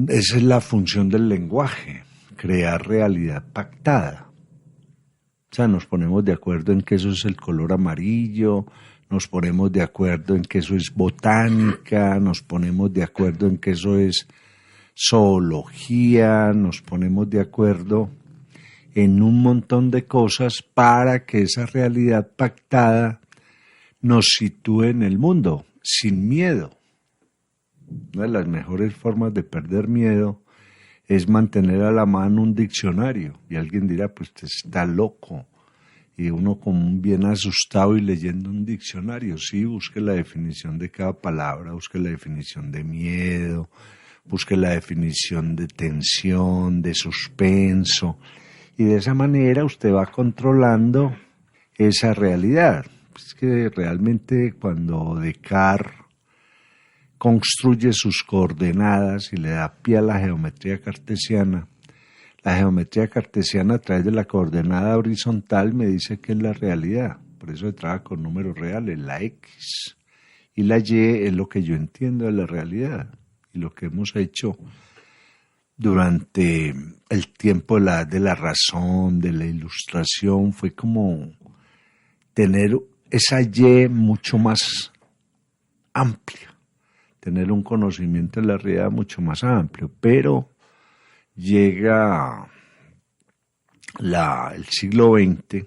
Esa es la función del lenguaje, crear realidad pactada. O sea, nos ponemos de acuerdo en que eso es el color amarillo, nos ponemos de acuerdo en que eso es botánica, nos ponemos de acuerdo en que eso es zoología, nos ponemos de acuerdo en un montón de cosas para que esa realidad pactada nos sitúe en el mundo, sin miedo. Una de las mejores formas de perder miedo es mantener a la mano un diccionario. Y alguien dirá, pues usted está loco. Y uno como bien asustado y leyendo un diccionario. Sí, busque la definición de cada palabra, busque la definición de miedo, busque la definición de tensión, de suspenso. Y de esa manera usted va controlando esa realidad. Es que realmente cuando Descartes construye sus coordenadas y le da pie a la geometría cartesiana a través de la coordenada horizontal me dice que es la realidad. Por eso se trabaja con números reales, la X. Y la Y es lo que yo entiendo de la realidad. Y lo que hemos hecho durante el tiempo de la razón, de la ilustración, fue como tener esa Y mucho más amplia, tener un conocimiento de la realidad mucho más amplio, pero llega el siglo XX,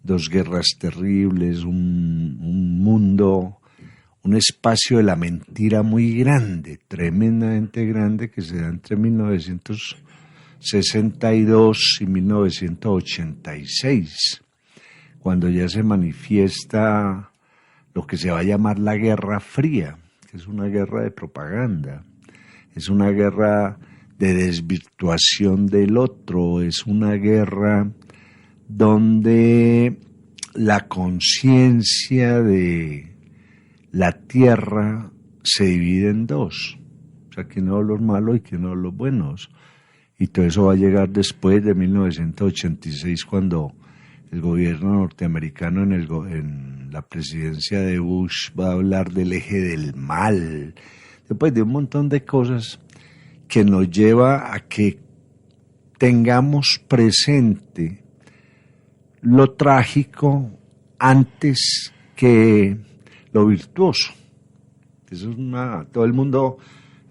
dos guerras terribles, un mundo, un espacio de la mentira muy grande, tremendamente grande, que se da entre 1962 y 1986, cuando ya se manifiesta lo que se va a llamar la Guerra Fría, que es una guerra de propaganda, es una guerra de desvirtuación del otro, es una guerra donde la conciencia de la Tierra se divide en dos, o sea, quién son los malos y quién son los buenos, y todo eso va a llegar después de 1986, cuando el gobierno norteamericano en la presidencia de Bush va a hablar del eje del mal, después de un montón de cosas que nos lleva a que tengamos presente lo trágico antes que lo virtuoso. Eso es todo el mundo,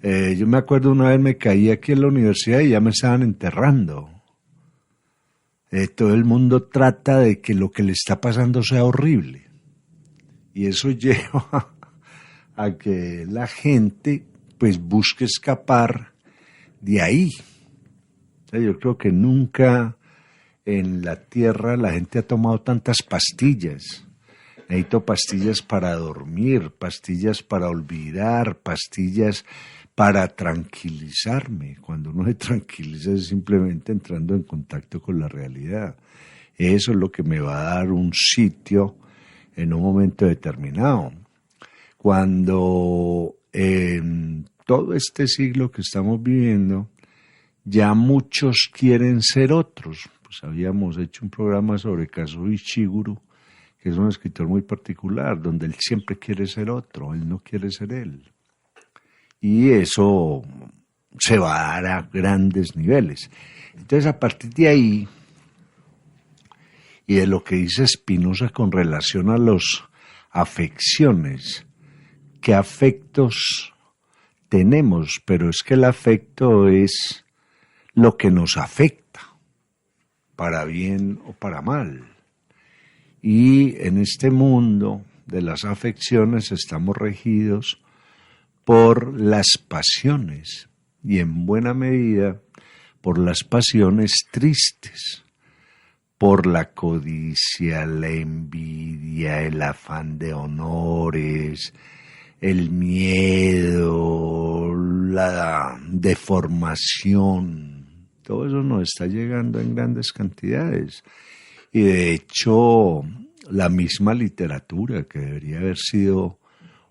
yo me acuerdo una vez me caí aquí en la universidad y ya me estaban enterrando. Todo el mundo trata de que lo que le está pasando sea horrible. Y eso lleva a que la gente pues busque escapar de ahí. O sea, yo creo que nunca en la Tierra la gente ha tomado tantas pastillas. Necesito pastillas para dormir, pastillas para olvidar, pastillas para tranquilizarme. Cuando uno se tranquiliza es simplemente entrando en contacto con la realidad. Eso es lo que me va a dar un sitio en un momento determinado. Cuando en todo este siglo que estamos viviendo, ya muchos quieren ser otros. Pues habíamos hecho un programa sobre Kazuo Ishiguro, que es un escritor muy particular, donde él siempre quiere ser otro, él no quiere ser él. Y eso se va a dar a grandes niveles. Entonces, a partir de ahí, y de lo que dice Spinoza con relación a las afecciones, ¿qué afectos tenemos? Pero es que el afecto es lo que nos afecta, para bien o para mal. Y en este mundo de las afecciones estamos regidos por las pasiones, y en buena medida por las pasiones tristes, por la codicia, la envidia, el afán de honores, el miedo, la deformación. Todo eso nos está llegando en grandes cantidades. Y de hecho, la misma literatura, que debería haber sido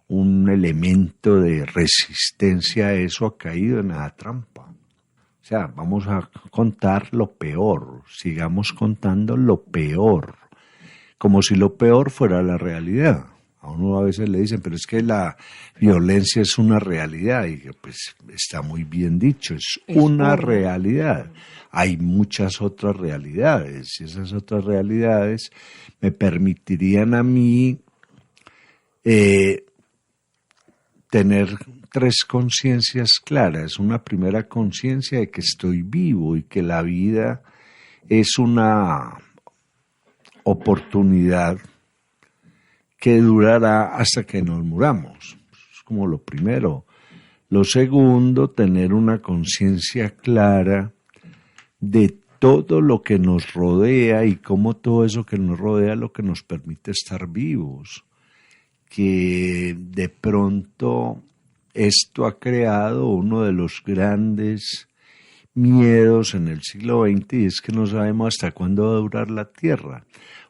un elemento de resistencia a eso, ha caído en la trampa. O sea, vamos a contar lo peor, sigamos contando lo peor, como si lo peor fuera la realidad. A uno a veces le dicen, pero es que la violencia es una realidad. Y pues está muy bien dicho, es una realidad. Hay muchas otras realidades y esas otras realidades me permitirían a mí tener tres conciencias claras. Una primera conciencia de que estoy vivo y que la vida es una oportunidad que durará hasta que nos muramos. Es como lo primero. Lo segundo, tener una conciencia clara de todo lo que nos rodea y cómo todo eso que nos rodea es lo que nos permite estar vivos. Que de pronto esto ha creado uno de los grandes miedos en el siglo XX y es que no sabemos hasta cuándo va a durar la Tierra,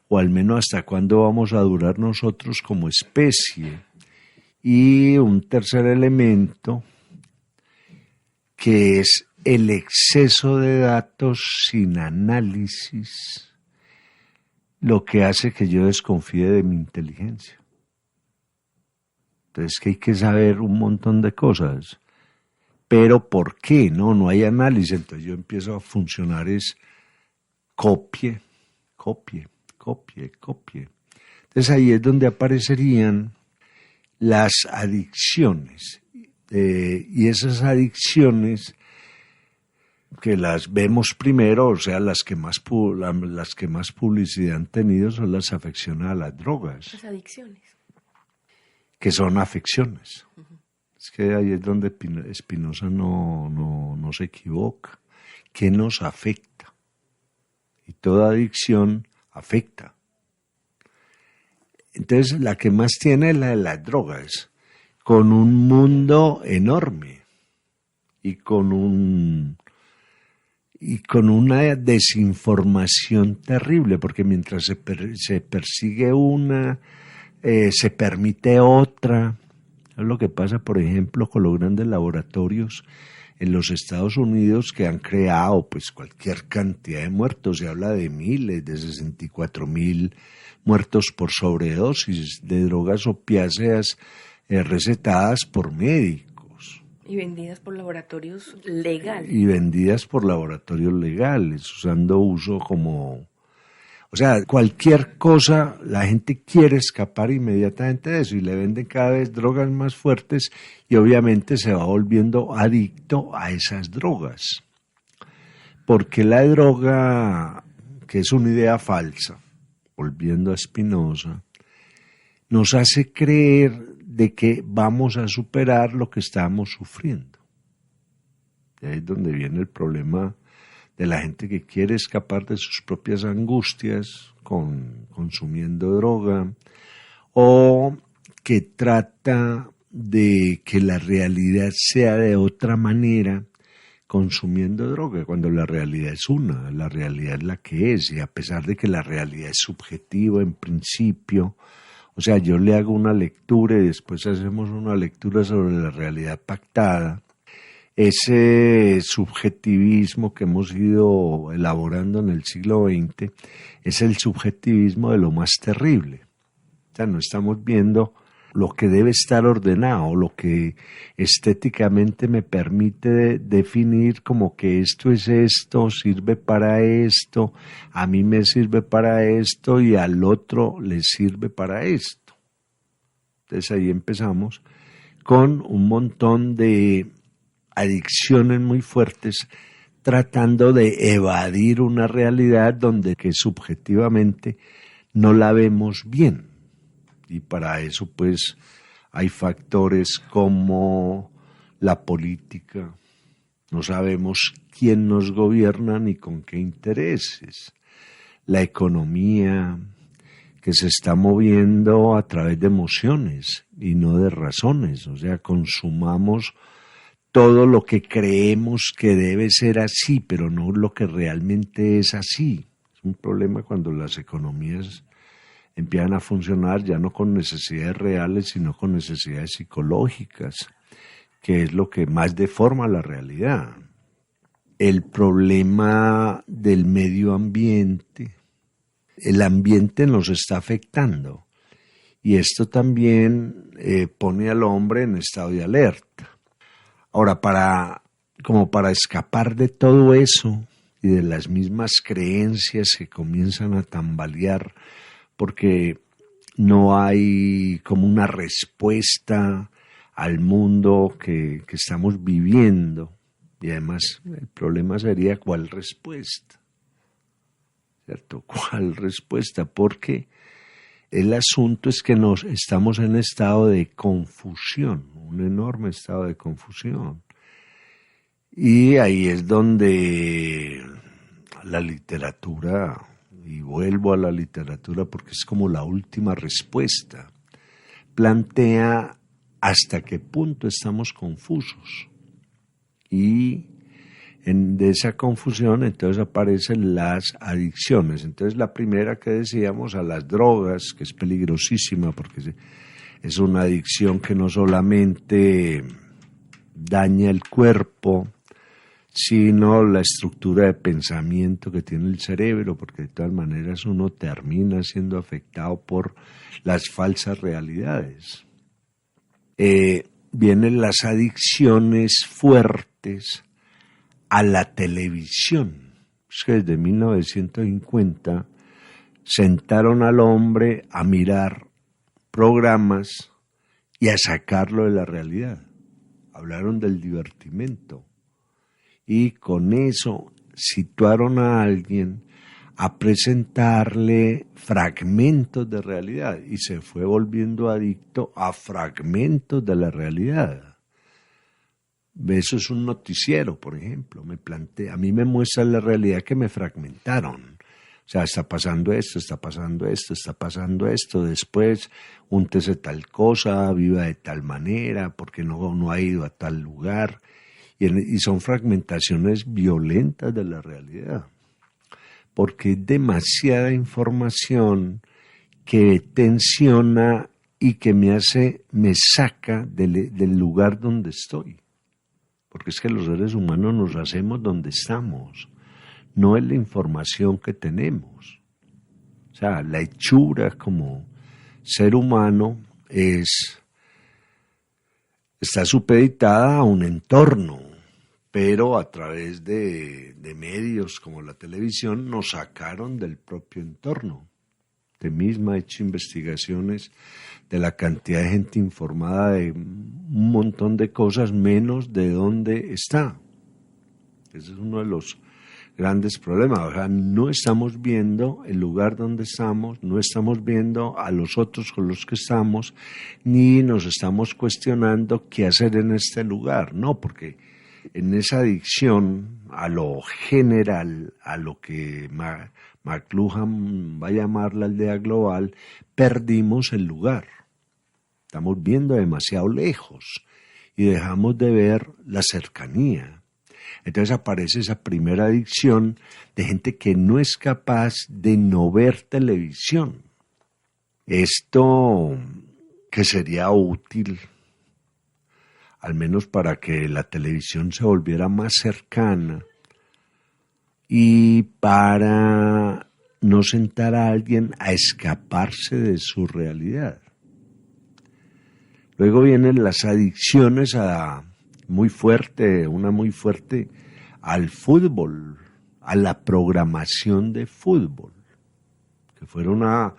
o al menos hasta cuándo vamos a durar nosotros como especie. Y un tercer elemento que es el exceso de datos sin análisis, lo que hace que yo desconfíe de mi inteligencia. Entonces que hay que saber un montón de cosas. Pero ¿por qué? No hay análisis. Entonces yo empiezo a funcionar es copie. Entonces ahí es donde aparecerían las adicciones. Y esas adicciones que las vemos primero, o sea, las que más publicidad han tenido son las afecciones a las drogas. Las adicciones. Que son afecciones. Es que ahí es donde Spinoza no se equivoca. ¿Qué nos afecta? Y toda adicción afecta. Entonces, la que más tiene es la de las drogas, con un mundo enorme y con una desinformación terrible, porque mientras se persigue una, se permite otra. Es lo que pasa, por ejemplo, con los grandes laboratorios en los Estados Unidos que han creado pues cualquier cantidad de muertos. Se habla de miles, de 64,000 muertos por sobredosis de drogas opiáceas recetadas por médicos. Y vendidas por laboratorios legales. Usando uso como... O sea, cualquier cosa, la gente quiere escapar inmediatamente de eso y le venden cada vez drogas más fuertes y obviamente se va volviendo adicto a esas drogas. Porque la droga, que es una idea falsa, volviendo a Spinoza, nos hace creer de que vamos a superar lo que estamos sufriendo. Y ahí es donde viene el problema de la gente que quiere escapar de sus propias angustias consumiendo droga, o que trata de que la realidad sea de otra manera consumiendo droga, cuando la realidad es una, la realidad es la que es, y a pesar de que la realidad es subjetiva en principio, o sea, yo le hago una lectura y después hacemos una lectura sobre la realidad pactada. Ese subjetivismo que hemos ido elaborando en el siglo XX es el subjetivismo de lo más terrible. O sea, no estamos viendo lo que debe estar ordenado, lo que estéticamente me permite definir como que esto es esto, sirve para esto, a mí me sirve para esto y al otro le sirve para esto. Entonces ahí empezamos con un montón de adicciones muy fuertes, tratando de evadir una realidad donde que subjetivamente no la vemos bien. Y para eso pues hay factores como la política, no sabemos quién nos gobierna ni con qué intereses, la economía que se está moviendo a través de emociones y no de razones, o sea, consumamos todo lo que creemos que debe ser así, pero no lo que realmente es así. Es un problema cuando las economías empiezan a funcionar ya no con necesidades reales, sino con necesidades psicológicas, que es lo que más deforma la realidad. El problema del medio ambiente, el ambiente nos está afectando y esto también pone al hombre en estado de alerta. Ahora, como para escapar de todo eso y de las mismas creencias que comienzan a tambalear, porque no hay como una respuesta al mundo que estamos viviendo, y además el problema sería ¿cuál respuesta? ¿Cierto? ¿Cuál respuesta? Porque el asunto es que estamos en estado de confusión, un enorme estado de confusión. Y ahí es donde la literatura, y vuelvo a la literatura porque es como la última respuesta, plantea hasta qué punto estamos confusos. Y de esa confusión entonces aparecen las adicciones. Entonces la primera que decíamos, a las drogas, que es peligrosísima porque es una adicción que no solamente daña el cuerpo, sino la estructura de pensamiento que tiene el cerebro, porque de todas maneras uno termina siendo afectado por las falsas realidades. Vienen las adicciones fuertes a la televisión. Es que desde 1950 sentaron al hombre a mirar programas y a sacarlo de la realidad. Hablaron del divertimento. Y con eso situaron a alguien a presentarle fragmentos de realidad y se fue volviendo adicto a fragmentos de la realidad. Eso es un noticiero, por ejemplo. A mí me muestra la realidad que me fragmentaron. O sea, está pasando esto, está pasando esto, está pasando esto. Después, úntese tal cosa, viva de tal manera, porque no ha ido a tal lugar. Y son fragmentaciones violentas de la realidad, porque es demasiada información que tensiona y que me saca del lugar donde estoy. Porque es que los seres humanos nos hacemos donde estamos, no es la información que tenemos. O sea, la hechura como ser humano está supeditada a un entorno, pero a través de medios como la televisión nos sacaron del propio entorno. Usted misma ha hecho investigaciones de la cantidad de gente informada de un montón de cosas, menos de dónde está. Ese es uno de los grandes problemas. O sea, no estamos viendo el lugar donde estamos, no estamos viendo a los otros con los que estamos, ni nos estamos cuestionando qué hacer en este lugar. No, porque en esa adicción a lo general, a lo que McLuhan va a llamar la aldea global, perdimos el lugar. Estamos viendo demasiado lejos y dejamos de ver la cercanía. Entonces aparece esa primera adicción de gente que no es capaz de no ver televisión. Esto que sería útil, al menos para que la televisión se volviera más cercana y para no sentar a alguien a escaparse de su realidad. Luego vienen las adicciones una muy fuerte al fútbol, a la programación de fútbol, que fuera una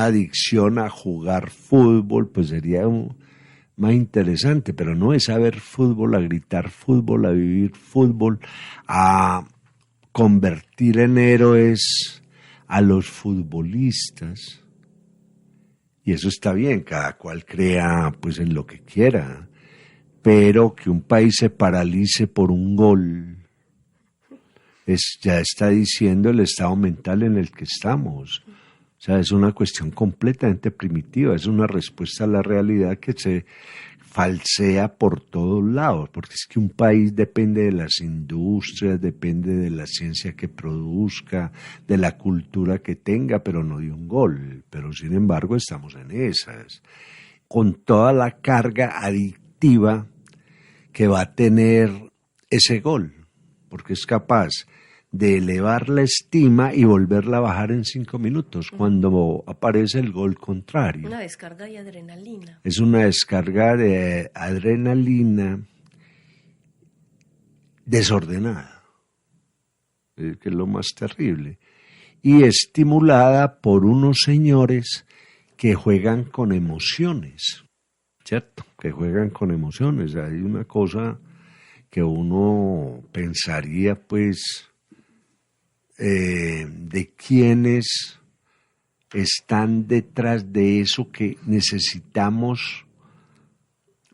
adicción a jugar fútbol, pues sería más interesante, pero no es a ver fútbol, a gritar fútbol, a vivir fútbol, a convertir en héroes a los futbolistas. Y eso está bien, cada cual crea pues en lo que quiera, pero que un país se paralice por un gol ya está diciendo el estado mental en el que estamos. O sea, es una cuestión completamente primitiva, es una respuesta a la realidad que se falsea por todos lados, porque es que un país depende de las industrias, depende de la ciencia que produzca, de la cultura que tenga, pero no de un gol. Pero sin embargo estamos en esas, con toda la carga adictiva que va a tener ese gol, porque es capaz de elevar la estima y volverla a bajar en 5 minutos, cuando aparece el gol contrario. Una descarga de adrenalina. Es una descarga de adrenalina desordenada, que es lo más terrible, y estimulada por unos señores que juegan con emociones, ¿cierto? Que juegan con emociones. Hay una cosa que uno pensaría, pues, de quienes están detrás de eso, que necesitamos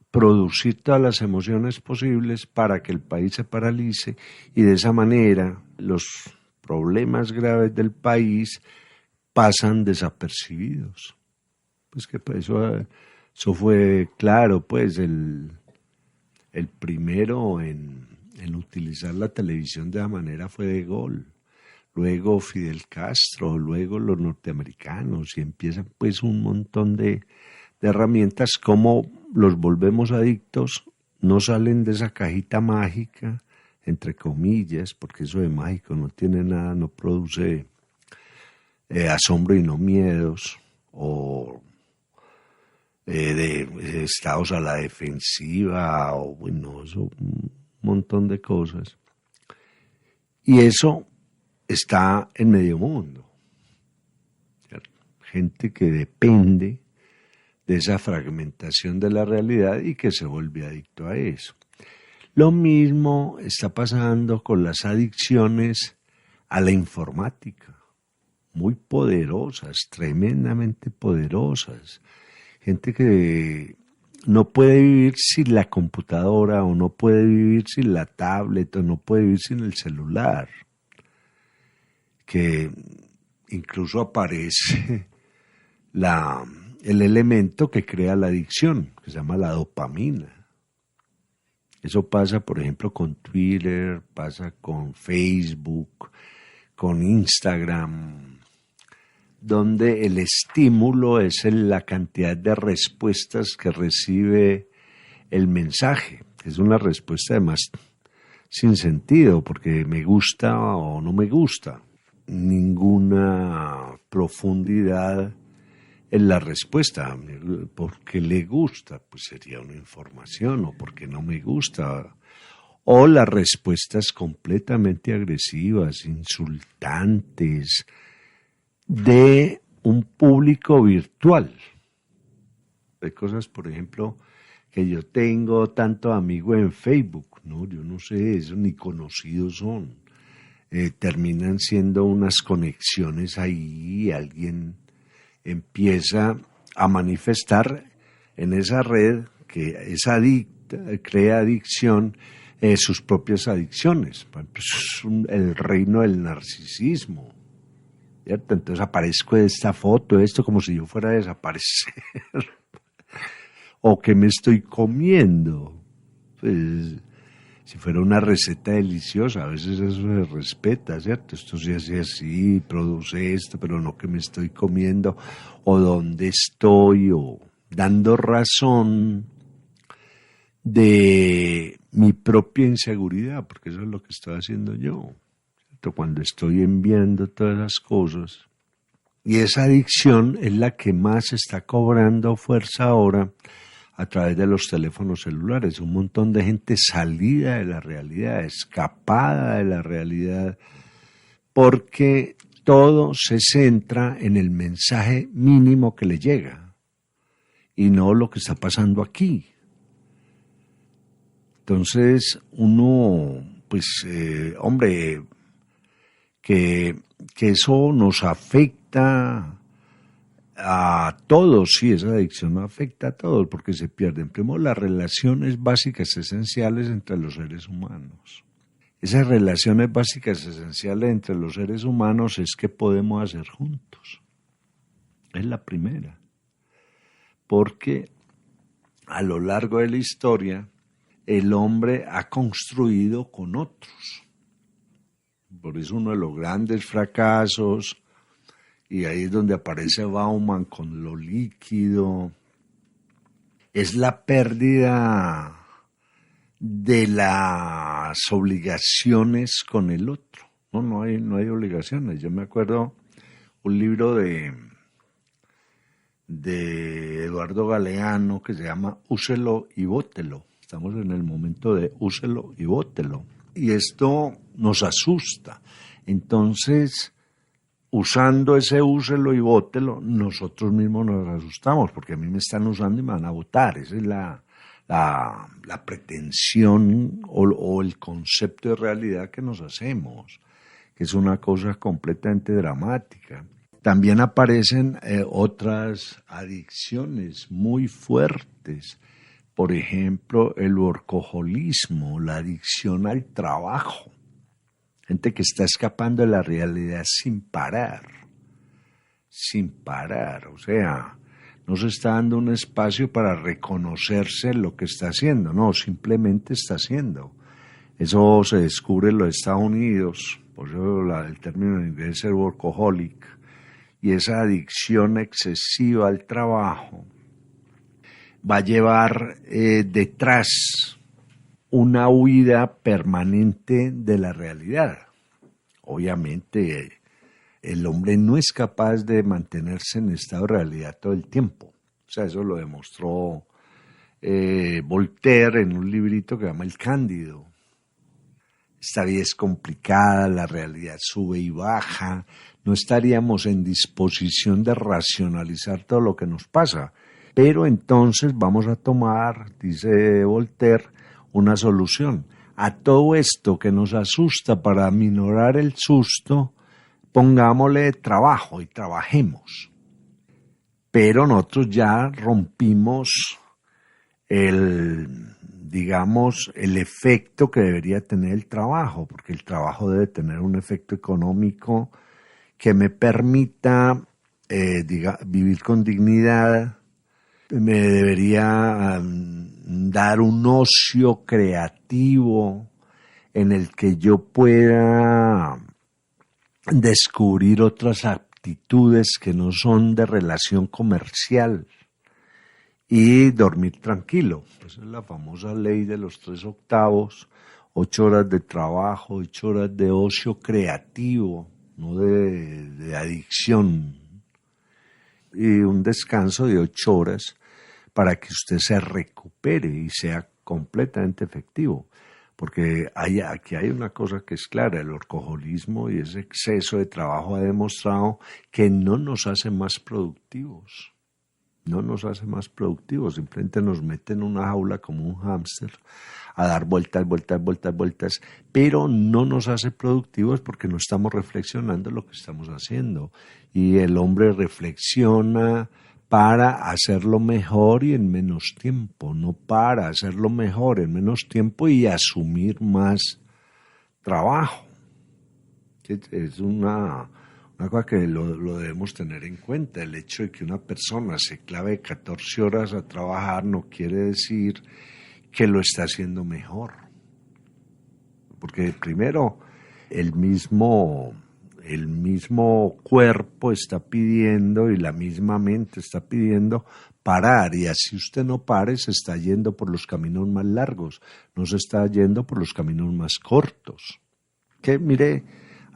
producir todas las emociones posibles para que el país se paralice y de esa manera los problemas graves del país pasan desapercibidos. Pues que pues, eso fue claro, pues el primero en utilizar la televisión de la manera fue De Gaulle, luego Fidel Castro, luego los norteamericanos, y empiezan pues un montón de herramientas. Como los volvemos adictos, no salen de esa cajita mágica, entre comillas, porque eso de mágico no tiene nada, no produce asombro y no miedos, o de estados a la defensiva, o bueno, eso, un montón de cosas. Y eso está en medio mundo, ¿cierto? Gente que depende de esa fragmentación de la realidad y que se vuelve adicto a eso. Lo mismo está pasando con las adicciones a la informática, muy poderosas, tremendamente poderosas. Gente que no puede vivir sin la computadora, o no puede vivir sin la tablet, o no puede vivir sin el celular, que incluso aparece el elemento que crea la adicción, que se llama la dopamina. Eso pasa, por ejemplo, con Twitter, pasa con Facebook, con Instagram, donde el estímulo es la cantidad de respuestas que recibe el mensaje. Es una respuesta además sin sentido, porque me gusta o no me gusta. Ninguna profundidad en la respuesta. Porque le gusta, pues sería una información, o porque no me gusta. O las respuestas completamente agresivas, insultantes, de un público virtual. Hay cosas, por ejemplo, que yo tengo tanto amigos en Facebook, ¿no? Yo no sé eso, ni conocidos son. Terminan siendo unas conexiones ahí, alguien empieza a manifestar en esa red que es adicta, crea adicción, sus propias adicciones. Pues el reino del narcisismo, ¿cierto? Entonces aparezco de esta foto, esto como si yo fuera a desaparecer. O que me estoy comiendo. Pues, si fuera una receta deliciosa, a veces eso se respeta, ¿cierto? Esto se hace así, produce esto, pero no que me estoy comiendo, o dónde estoy, o dando razón de mi propia inseguridad, porque eso es lo que estoy haciendo yo, ¿cierto? Cuando estoy enviando todas esas cosas. Y esa adicción es la que más está cobrando fuerza ahora a través de los teléfonos celulares. Un montón de gente salida de la realidad, escapada de la realidad, porque todo se centra en el mensaje mínimo que le llega y no lo que está pasando aquí. Entonces uno, pues, hombre, que eso nos afecta a todos, sí, esa adicción nos afecta a todos, porque se pierden primero las relaciones básicas esenciales entre los seres humanos. Esas relaciones básicas esenciales entre los seres humanos es que podemos hacer juntos. Es la primera. Porque a lo largo de la historia el hombre ha construido con otros. Por eso uno de los grandes fracasos, y ahí es donde aparece Bauman con lo líquido, es la pérdida de las obligaciones con el otro. no hay obligaciones. Yo me acuerdo un libro de Eduardo Galeano que se llama Úselo y bótelo. Estamos en el momento de úselo y bótelo. Y esto nos asusta. Entonces, usando ese úselo y bótelo, nosotros mismos nos asustamos, porque a mí me están usando y me van a botar. Esa es la pretensión o el concepto de realidad que nos hacemos, que es una cosa completamente dramática. También aparecen otras adicciones muy fuertes, por ejemplo, el workaholismo, la adicción al trabajo. Gente que está escapando de la realidad sin parar, o sea, no se está dando un espacio para reconocerse lo que está haciendo, no, simplemente está haciendo. Eso se descubre en los Estados Unidos, por eso el término en inglés es el workaholic, y esa adicción excesiva al trabajo va a llevar detrás una huida permanente de la realidad. Obviamente, el hombre no es capaz de mantenerse en estado de realidad todo el tiempo. O sea, eso lo demostró Voltaire en un librito que se llama El Cándido. Esta vida es complicada, la realidad sube y baja, no estaríamos en disposición de racionalizar todo lo que nos pasa. Pero entonces vamos a tomar, dice Voltaire, una solución. A todo esto que nos asusta, para aminorar el susto, pongámosle trabajo y trabajemos. Pero nosotros ya rompimos el efecto que debería tener el trabajo, porque el trabajo debe tener un efecto económico que me permita vivir con dignidad, me debería dar un ocio creativo en el que yo pueda descubrir otras aptitudes que no son de relación comercial y dormir tranquilo. Esa es la famosa ley de los 3/8, 8 horas de trabajo, 8 horas de ocio creativo, no de adicción, y un descanso de 8 horas para que usted se recupere y sea completamente efectivo. Porque aquí hay una cosa que es clara: el workaholismo y ese exceso de trabajo ha demostrado que no nos hace más productivos. No nos hace más productivos, simplemente nos mete en una jaula como un hámster a dar vueltas, pero no nos hace productivos porque no estamos reflexionando lo que estamos haciendo. Y el hombre reflexiona para hacerlo mejor y en menos tiempo, no para hacerlo mejor en menos tiempo y asumir más trabajo. Es una cosa que lo debemos tener en cuenta. El hecho de que una persona se clave 14 horas a trabajar no quiere decir que lo está haciendo mejor. Porque primero, el mismo cuerpo está pidiendo y la misma mente está pidiendo parar, y así usted no pare, se está yendo por los caminos más largos, no se está yendo por los caminos más cortos. Que mire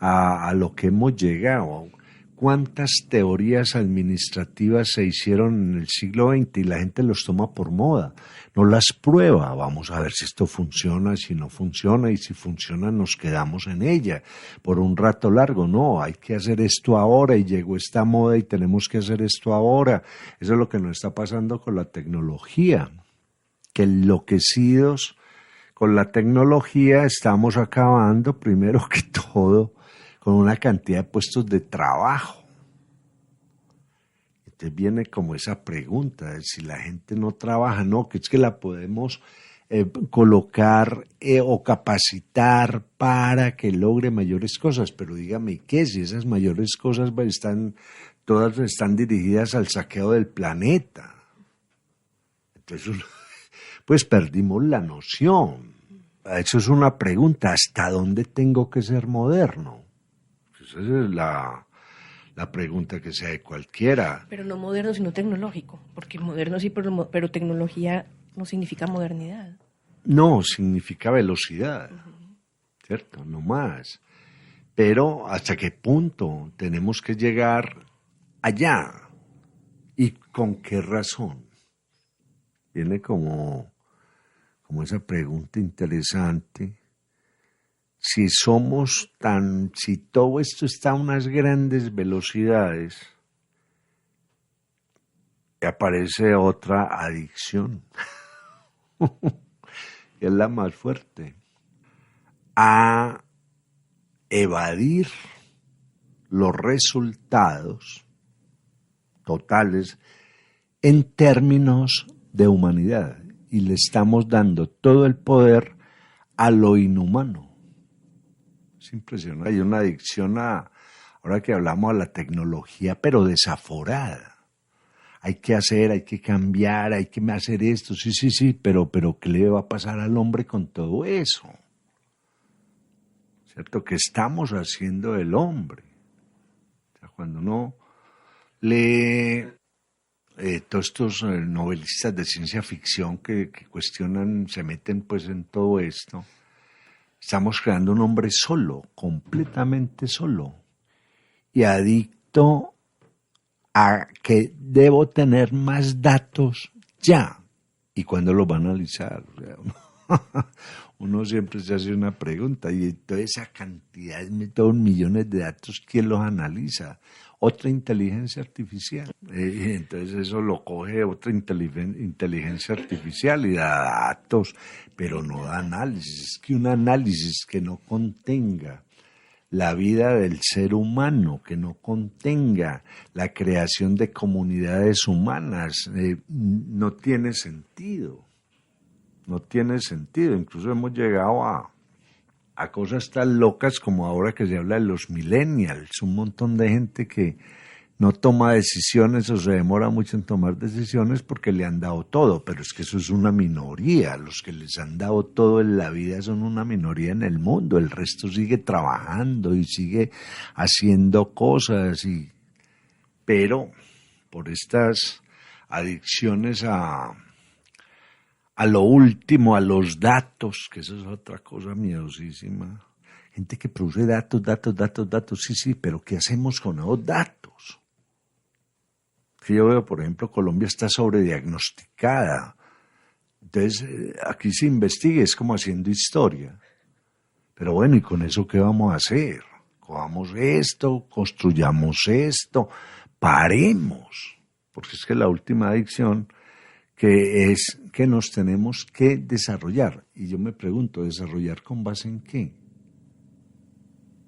a lo que hemos llegado. ¿Cuántas teorías administrativas se hicieron en el siglo XX y la gente los toma por moda? No las prueba. Vamos a ver si esto funciona, si no funciona, y si funciona nos quedamos en ella por un rato largo. No, hay que hacer esto ahora y llegó esta moda y tenemos que hacer esto ahora. Eso es lo que nos está pasando con la tecnología, que enloquecidos con la tecnología estamos acabando primero que todo con una cantidad de puestos de trabajo. Entonces viene como esa pregunta de si la gente no trabaja, no, que es que la podemos colocar o capacitar para que logre mayores cosas, pero dígame qué, si esas mayores cosas todas están dirigidas al saqueo del planeta. Entonces, pues perdimos la noción. Eso es una pregunta: ¿hasta dónde tengo que ser moderno? Esa es la pregunta que sea de cualquiera. Pero no moderno, sino tecnológico, porque moderno sí, pero tecnología no significa modernidad. No, significa velocidad, ¿cierto? No más. Pero ¿hasta qué punto tenemos que llegar allá? ¿Y con qué razón? Viene como esa pregunta interesante. Si todo esto está a unas grandes velocidades, aparece otra adicción, que es la más fuerte, a evadir los resultados totales en términos de humanidad. Y le estamos dando todo el poder a lo inhumano. Es impresionante. Hay una adicción ahora que hablamos, a la tecnología, pero desaforada. Hay que hacer, hay que cambiar, hay que hacer esto, sí, pero ¿qué le va a pasar al hombre con todo eso? ¿Cierto? ¿Qué estamos haciendo el hombre? O sea, cuando uno lee todos estos novelistas de ciencia ficción que cuestionan, se meten pues en todo esto, estamos creando un hombre solo, completamente solo, y adicto a que debo tener más datos ya. ¿Y cuándo los va a analizar? O sea, uno siempre se hace una pregunta, y toda esa cantidad, todos millones de datos, ¿quién los analiza? Otra inteligencia artificial. Entonces eso lo coge otra inteligencia artificial y da datos, pero no da análisis. Es que un análisis que no contenga la vida del ser humano, que no contenga la creación de comunidades humanas, no tiene sentido. No tiene sentido. Incluso hemos llegado a cosas tan locas como ahora que se habla de los millennials, un montón de gente que no toma decisiones o se demora mucho en tomar decisiones porque le han dado todo, pero es que eso es una minoría. Los que les han dado todo en la vida son una minoría en el mundo, el resto sigue trabajando y sigue haciendo cosas, pero por estas adicciones a lo último, a los datos, que eso es otra cosa miedosísima. Gente que produce datos, sí, pero ¿qué hacemos con esos datos? Que yo veo, por ejemplo, Colombia está sobrediagnosticada. Entonces, aquí se investiga, es como haciendo historia. Pero bueno, ¿y con eso qué vamos a hacer? Cojamos esto, construyamos esto, paremos. Porque es que la última adicción que es que nos tenemos que desarrollar. Y yo me pregunto, ¿desarrollar con base en qué?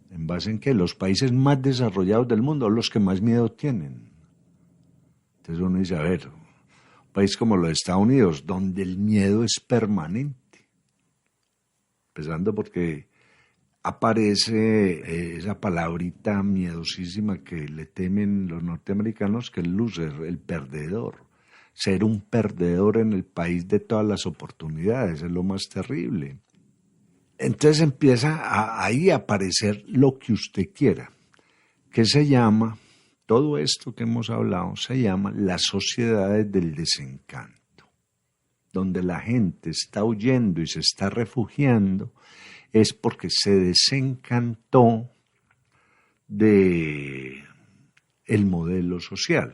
¿En base en qué? Los países más desarrollados del mundo, los que más miedo tienen. Entonces uno dice, a ver, un país como los Estados Unidos, donde el miedo es permanente. Empezando porque aparece esa palabrita miedosísima que le temen los norteamericanos, que es el loser, el perdedor. Ser un perdedor en el país de todas las oportunidades es lo más terrible. Entonces empieza ahí a aparecer lo que usted quiera, que se llama, todo esto que hemos hablado, se llama las sociedades del desencanto, donde la gente está huyendo y se está refugiando, es porque se desencantó de el modelo social,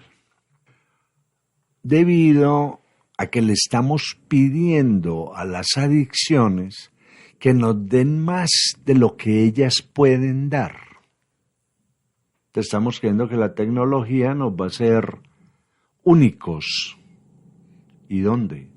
debido a que le estamos pidiendo a las adicciones que nos den más de lo que ellas pueden dar. Estamos creyendo que la tecnología nos va a hacer únicos. ¿Y dónde?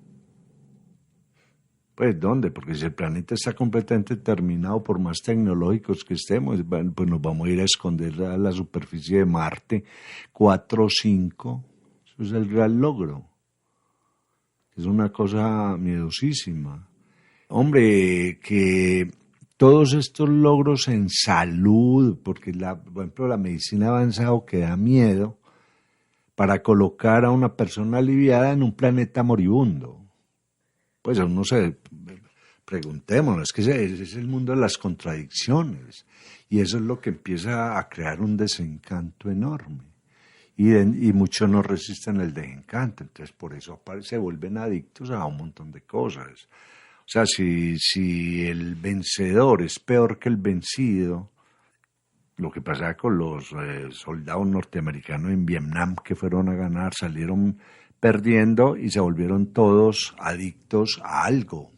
Pues ¿dónde? Porque si el planeta está completamente terminado, por más tecnológicos que estemos, pues nos vamos a ir a esconder a la superficie de Marte 4 o 5. Eso es el gran logro. Es una cosa miedosísima. Hombre, que todos estos logros en salud, porque por ejemplo la medicina ha avanzado que da miedo, para colocar a una persona aliviada en un planeta moribundo. Pues uno preguntémonos, es que ese es el mundo de las contradicciones, y eso es lo que empieza a crear un desencanto enorme. Y muchos no resisten el desencanto, entonces por eso se vuelven adictos a un montón de cosas. O sea, si el vencedor es peor que el vencido, Lo que pasaba con los soldados norteamericanos en Vietnam que fueron a ganar, salieron perdiendo y se volvieron todos adictos a algo,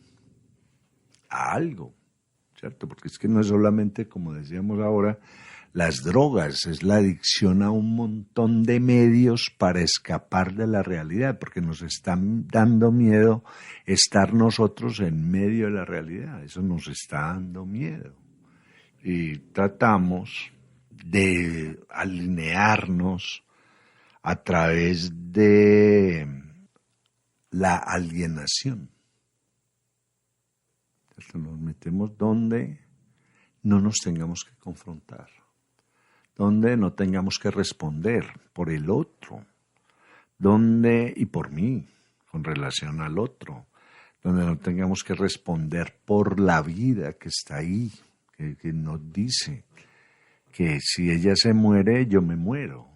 ¿cierto? Porque es que no es solamente, como decíamos ahora, las drogas, es la adicción a un montón de medios para escapar de la realidad, porque nos están dando miedo estar nosotros en medio de la realidad, eso nos está dando miedo. Y tratamos de alinearnos a través de la alienación. Nos metemos donde no nos tengamos que confrontar, donde no tengamos que responder por el otro, donde, y por mí, con relación al otro, donde no tengamos que responder por la vida que está ahí, que nos dice que si ella se muere, yo me muero.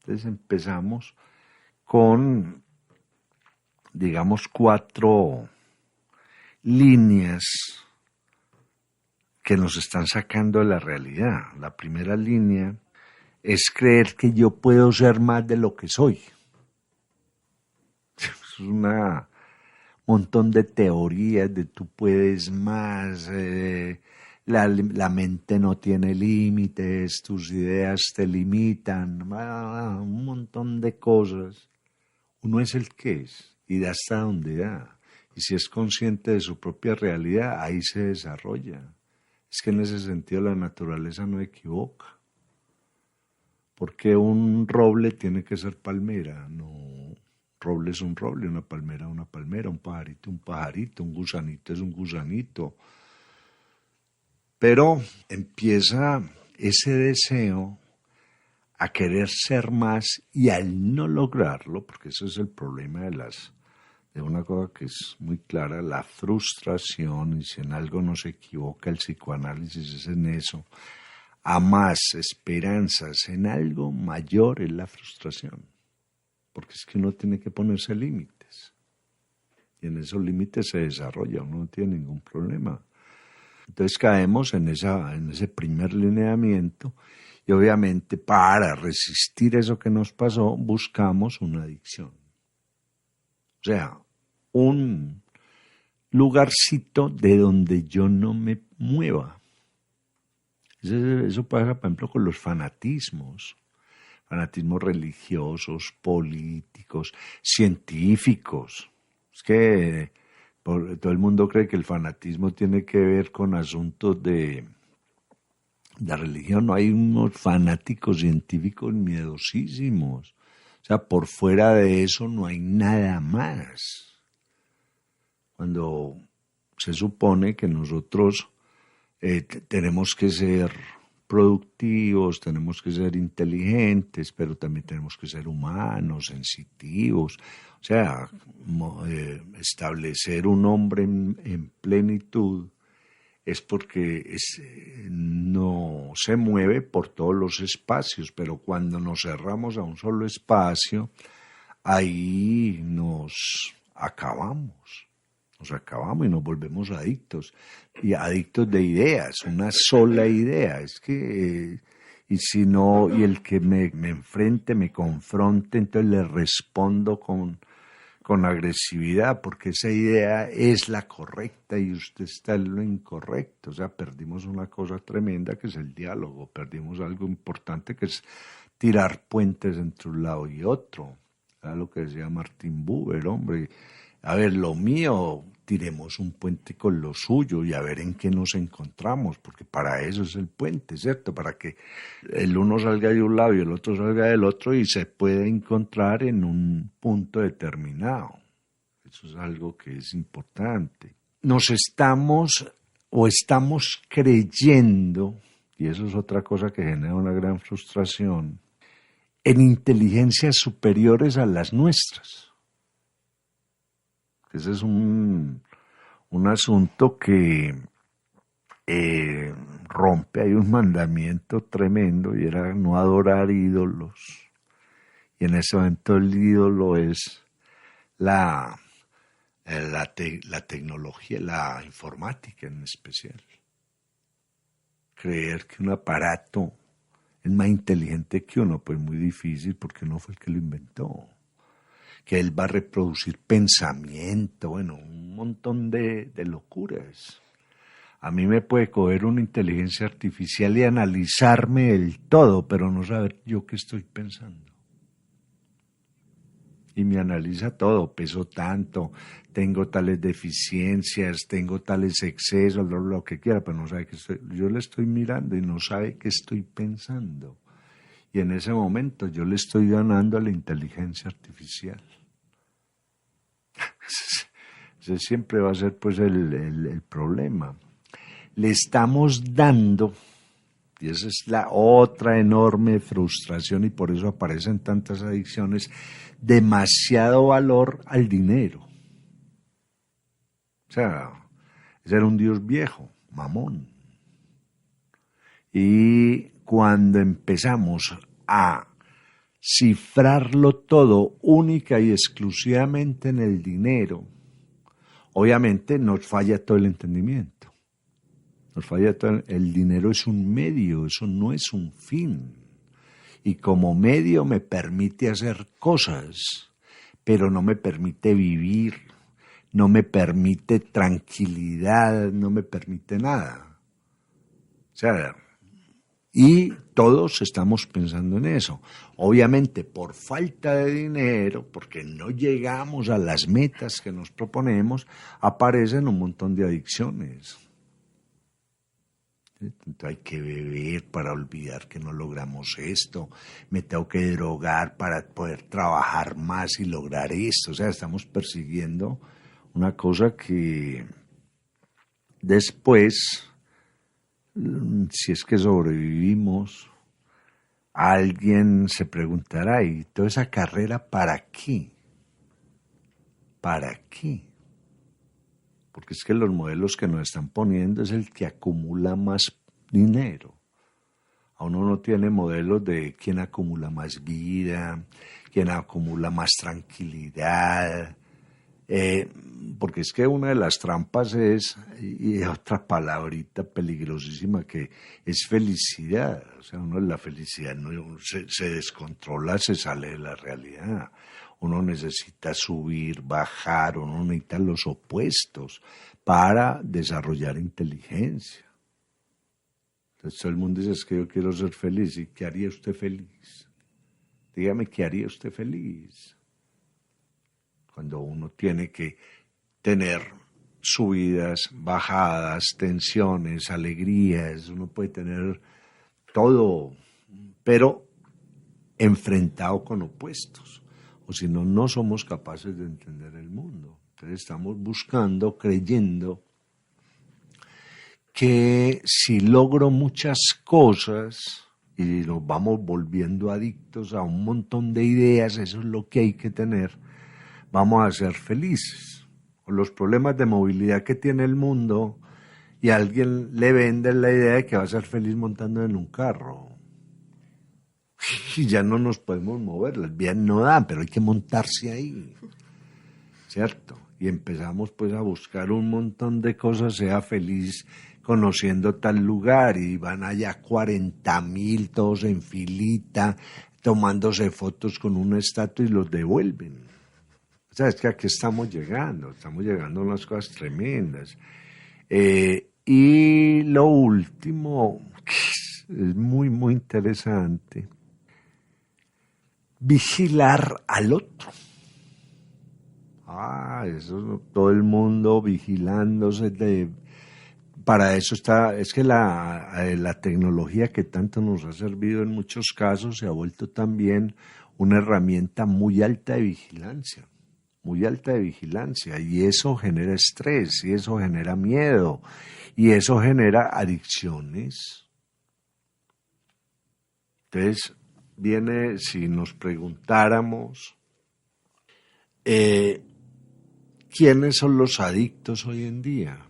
Entonces empezamos con, digamos, 4 líneas que nos están sacando de la realidad. La primera línea es creer que yo puedo ser más de lo que soy. Es un montón de teorías de tú puedes más, la mente no tiene límites, tus ideas te limitan, un montón de cosas. Uno es el que es y da hasta donde da. Y si es consciente de su propia realidad, ahí se desarrolla. Es que en ese sentido la naturaleza no equivoca. Porque un roble tiene que ser palmera, no. Roble es un roble, una palmera, un pajarito, un gusanito es un gusanito. Pero empieza ese deseo a querer ser más y al no lograrlo, porque ese es el problema de una cosa que es muy clara, la frustración, y si en algo no se equivoca el psicoanálisis es en eso, a más esperanzas en algo mayor es la frustración. Porque es que uno tiene que ponerse límites. Y en esos límites se desarrolla, uno no tiene ningún problema. Entonces caemos en ese primer lineamiento y obviamente para resistir eso que nos pasó buscamos una adicción. O sea, un lugarcito de donde yo no me mueva. Eso pasa, por ejemplo, con los fanatismos religiosos, políticos, científicos. Es que todo el mundo cree que el fanatismo tiene que ver con asuntos de religión. No, hay unos fanáticos científicos miedosísimos. O sea, por fuera de eso no hay nada más. Cuando se supone que nosotros tenemos que ser productivos, tenemos que ser inteligentes, pero también tenemos que ser humanos, sensitivos. O sea, establecer un hombre en plenitud es porque no se mueve por todos los espacios, pero cuando nos cerramos a un solo espacio, ahí nos acabamos y nos volvemos adictos, y adictos de ideas, una sola idea. Es que, y si no, y el que me enfrente, me confronte, entonces le respondo con agresividad, porque esa idea es la correcta y usted está en lo incorrecto. O sea, perdimos una cosa tremenda que es el diálogo, perdimos algo importante que es tirar puentes entre un lado y otro. ¿Sabes lo que decía Martin Buber, hombre? A ver, lo mío, tiremos un puente con lo suyo y a ver en qué nos encontramos, porque para eso es el puente, ¿cierto? Para que el uno salga de un lado y el otro salga del otro y se pueda encontrar en un punto determinado. Eso es algo que es importante. Nos estamos creyendo, y eso es otra cosa que genera una gran frustración, en inteligencias superiores a las nuestras. Ese es un asunto que rompe, hay un mandamiento tremendo y era no adorar ídolos. Y en ese momento el ídolo es la tecnología, la informática en especial. creer que un aparato es más inteligente que uno, pues muy difícil porque uno fue el que lo inventó. Que él va a reproducir pensamiento, bueno, un montón de locuras. A mí me puede coger una inteligencia artificial y analizarme el todo, pero no saber yo qué estoy pensando. Y me analiza todo, peso tanto, tengo tales deficiencias, tengo tales excesos, lo que quiera, pero no sabe qué estoy. Yo le estoy mirando y no sabe qué estoy pensando. Y en ese momento yo le estoy ganando a la inteligencia artificial. Ese siempre va a ser pues el problema. Le estamos dando, y esa es la otra enorme frustración y por eso aparecen tantas adicciones, demasiado valor al dinero. O sea, ese era un dios viejo, Mamón. Y cuando empezamos a cifrarlo todo única y exclusivamente en el dinero, obviamente nos falla todo el entendimiento. Nos falla todo. El dinero es un medio, eso no es un fin. Y como medio me permite hacer cosas, pero no me permite vivir, no me permite tranquilidad, no me permite nada. O sea, y todos estamos pensando en eso. Obviamente, por falta de dinero, porque no llegamos a las metas que nos proponemos, aparecen un montón de adicciones. Entonces hay que beber para olvidar que no logramos esto, me tengo que drogar para poder trabajar más y lograr esto. O sea, estamos persiguiendo una cosa que después, si es que sobrevivimos, alguien se preguntará, ¿y toda esa carrera para qué? ¿Para qué? Porque es que los modelos que nos están poniendo es el que acumula más dinero. A uno no tiene modelos de quién acumula más vida, quién acumula más tranquilidad, porque es que una de las trampas es, y otra palabrita peligrosísima, que es felicidad. O sea, uno la felicidad no, se descontrola, se sale de la realidad. Uno necesita subir, bajar, uno necesita los opuestos para desarrollar inteligencia. Entonces todo el mundo dice, es que yo quiero ser feliz. ¿Y qué haría usted feliz? Dígame, ¿qué haría usted feliz? Cuando uno tiene que tener subidas, bajadas, tensiones, alegrías, uno puede tener todo, pero enfrentado con opuestos. O si no, no somos capaces de entender el mundo. Entonces estamos buscando, creyendo que si logro muchas cosas y nos vamos volviendo adictos a un montón de ideas, eso es lo que hay que tener, vamos a ser felices. O los problemas de movilidad que tiene el mundo y a alguien le vende la idea de que va a ser feliz montando en un carro. Y ya no nos podemos mover, las vías no dan, pero hay que montarse ahí, ¿cierto? Y empezamos pues a buscar un montón de cosas, sea feliz conociendo tal lugar, y van allá 40,000 todos en filita, tomándose fotos con una estatua y los devuelven. O sea, es que aquí estamos llegando a unas cosas tremendas. Y lo último, que es muy, muy interesante, vigilar al otro. Eso, todo el mundo vigilándose. Para eso está, es que la tecnología que tanto nos ha servido en muchos casos se ha vuelto también una herramienta muy alta de vigilancia. Muy alta de vigilancia, y eso genera estrés, y eso genera miedo, y eso genera adicciones. Entonces, viene, si nos preguntáramos, ¿quiénes son los adictos hoy en día?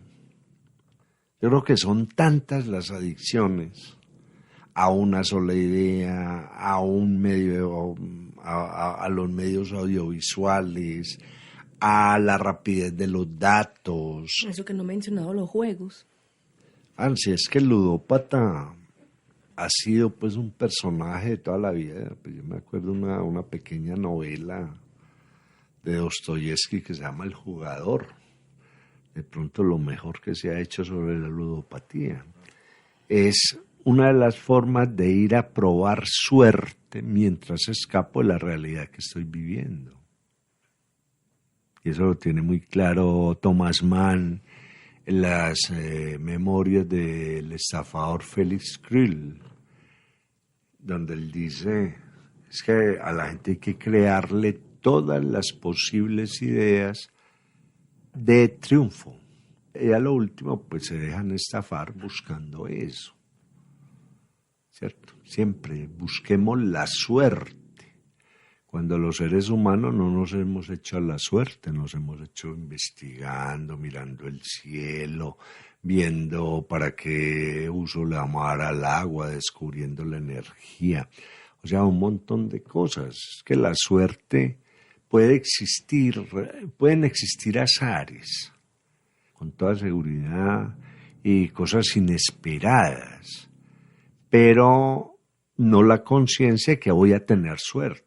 Yo creo que son tantas las adicciones a una sola idea, a un medio, a los medios audiovisuales, a la rapidez de los datos. Eso que no he mencionado, los juegos. Ansi, es que el ludópata ha sido pues un personaje de toda la vida. Pues yo me acuerdo una pequeña novela de Dostoyevsky que se llama El jugador. De pronto lo mejor que se ha hecho sobre la ludopatía. Es una de las formas de ir a probar suerte mientras escapo de la realidad que estoy viviendo. Y eso lo tiene muy claro Thomas Mann en las memorias del estafador Felix Krill, donde él dice, es que a la gente hay que crearle todas las posibles ideas de triunfo. Y a lo último, pues se dejan estafar buscando eso, ¿cierto? Siempre busquemos la suerte. Cuando los seres humanos no nos hemos hecho a la suerte, nos hemos hecho investigando, mirando el cielo, viendo para qué uso la mar al agua, descubriendo la energía. O sea, un montón de cosas. Es que la suerte pueden existir azares, con toda seguridad, y cosas inesperadas, pero no la conciencia de que voy a tener suerte.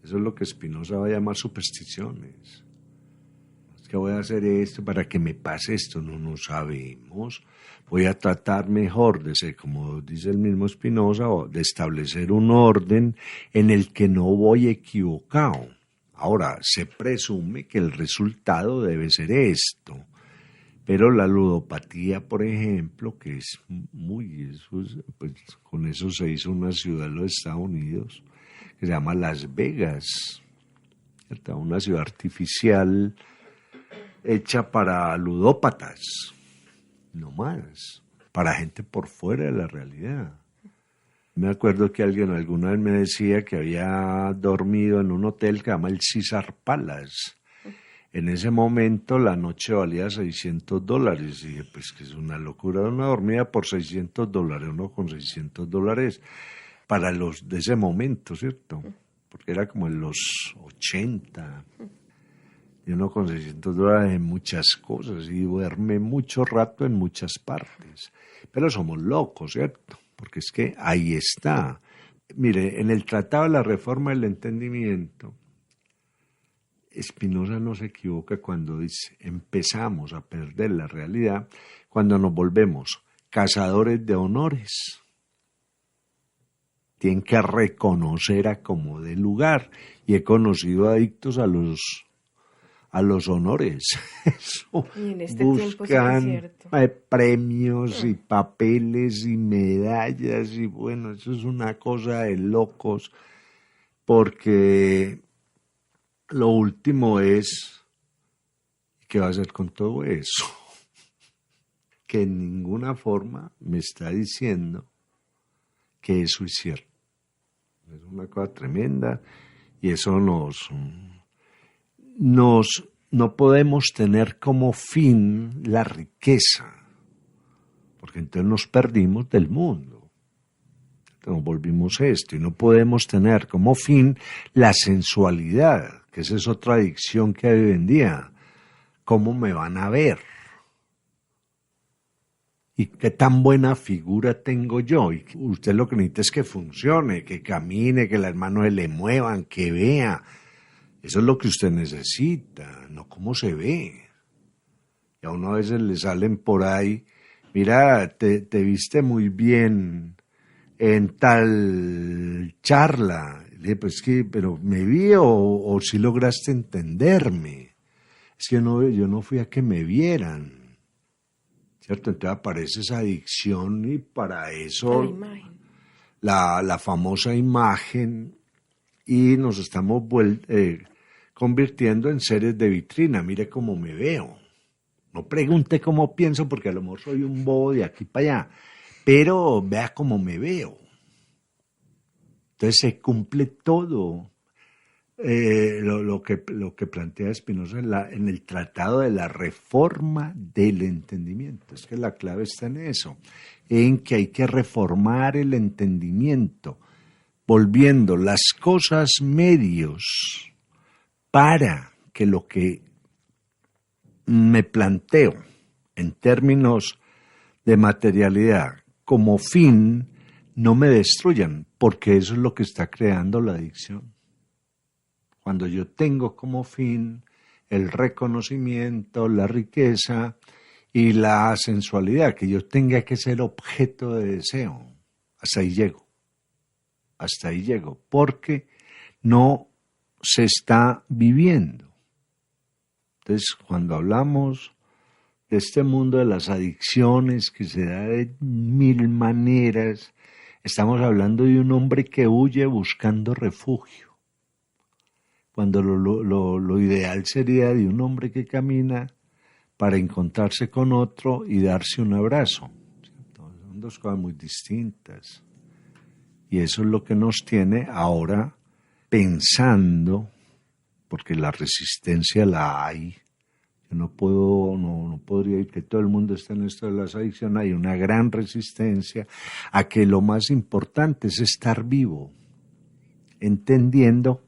Eso es lo que Spinoza va a llamar supersticiones. Es que voy a hacer esto para que me pase esto, no sabemos. Voy a tratar mejor de ser, como dice el mismo Spinoza, de establecer un orden en el que no voy equivocado. Ahora, se presume que el resultado debe ser esto. Pero la ludopatía, por ejemplo, que es pues, con eso se hizo una ciudad en los Estados Unidos, que se llama Las Vegas, ¿cierto? Una ciudad artificial hecha para ludópatas, no más, para gente por fuera de la realidad. Me acuerdo que alguien alguna vez me decía que había dormido en un hotel que se llama el Caesar Palace. En ese momento la noche valía $600. Y dije, pues que es una locura, una dormida por $600, uno con $600 para los de ese momento, ¿cierto? Porque era como en los 80. Y uno con $600 en muchas cosas y duerme mucho rato en muchas partes. Pero somos locos, ¿cierto? Porque es que ahí está. Mire, en el Tratado de la Reforma del Entendimiento, Spinoza no se equivoca cuando dice, empezamos a perder la realidad cuando nos volvemos cazadores de honores. Tienen que reconocer a como de lugar. Y he conocido adictos a los honores. Eso, Y en este buscan tiempo sí es cierto. premios y papeles y medallas y bueno, eso es una cosa de locos porque lo último es, ¿qué va a hacer con todo eso? Que en ninguna forma me está diciendo que eso es cierto. Es una cosa tremenda y eso no podemos tener como fin la riqueza, porque entonces nos perdimos del mundo. Nos volvimos esto y no podemos tener como fin la sensualidad, que esa es otra adicción que hay hoy en día. ¿Cómo me van a ver? ¿Y qué tan buena figura tengo yo? Y usted lo que necesita es que funcione, que camine, que las manos se le muevan, que vea. Eso es lo que usted necesita, no cómo se ve. Y a uno a veces le salen por ahí, mira, te viste muy bien en tal charla. Le dije, pues que, pero ¿me vi o si lograste entenderme? Es que yo no fui a que me vieran. ¿Cierto? Entonces aparece esa adicción y para eso La imagen. la famosa imagen y nos estamos convirtiendo en seres de vitrina. Mire cómo me veo. No pregunte cómo pienso porque a lo mejor soy un bobo de aquí para allá, pero vea cómo me veo. Entonces se cumple todo lo que plantea Spinoza en el Tratado de la Reforma del Entendimiento. Es que la clave está en eso, en que hay que reformar el entendimiento, volviendo las cosas medios para que lo que me planteo en términos de materialidad, como fin, no me destruyan, porque eso es lo que está creando la adicción. Cuando yo tengo como fin el reconocimiento, la riqueza y la sensualidad, que yo tenga que ser objeto de deseo, hasta ahí llego, porque no se está viviendo. Entonces, cuando hablamos de este mundo de las adicciones que se da de mil maneras, estamos hablando de un hombre que huye buscando refugio, cuando lo ideal sería de un hombre que camina para encontrarse con otro y darse un abrazo. Son dos cosas muy distintas. Y eso es lo que nos tiene ahora pensando, porque la resistencia la hay. Yo no podría decir que todo el mundo está en esto de las adicciones. Hay una gran resistencia a que lo más importante es estar vivo, entendiendo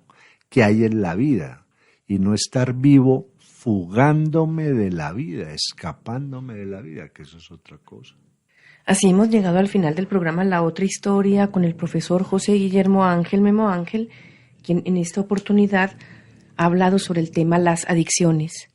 que hay en la vida y no estar vivo fugándome de la vida, escapándome de la vida, que eso es otra cosa. Así hemos llegado al final del programa La Otra Historia con el profesor José Guillermo Ángel Memo Ángel, quien en esta oportunidad ha hablado sobre el tema las adicciones.